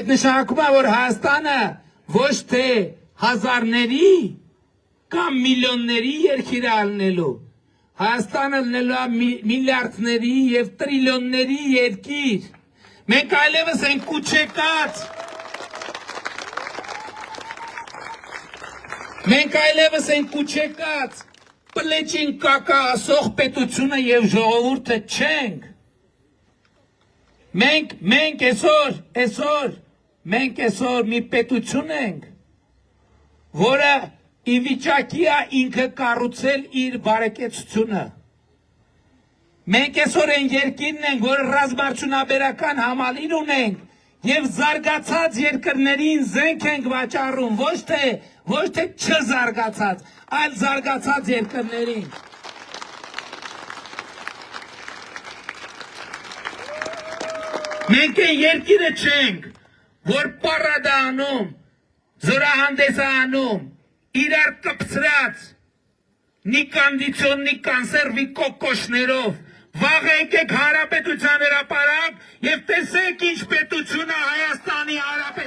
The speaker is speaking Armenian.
Այդ նշանակում է, որ Հայաստանը ոչ թե հազարների կամ միլիոնների երկիր ալնելու, Հայաստանը լինելու է միլիարդների և տրիլիոնների երկիր, մենք այլևս են կուչեկած, մենք այլևս են կուչեկած, պլեջին կակա ասող պետությունը և ժողովուրդը չենք, մենք այսօր մի պետություն ենք, որը ի վիճակի է ինքը կառուցել իր բարեկեցությունը, մենք այսօր այն երկիրն ենք, որ ռազմարդյունաբերական համալիր ունենք և զարգացած երկրներին զենք ենք վաճառում, ոչ թե չզարգացած, այլ զարգացած երկրներին։ Մենք այն երկիրը չենք, որ պարադ է անում, զորահանդես է անում, իրար կպցրած, նի կոնդիցիոն, նի կանսերվի կոկոշներով, վաղ եկեք Հանրապետության հրապարակ և տեսեք ինչ պետություն է Հայաստանի Հանրապետությունը։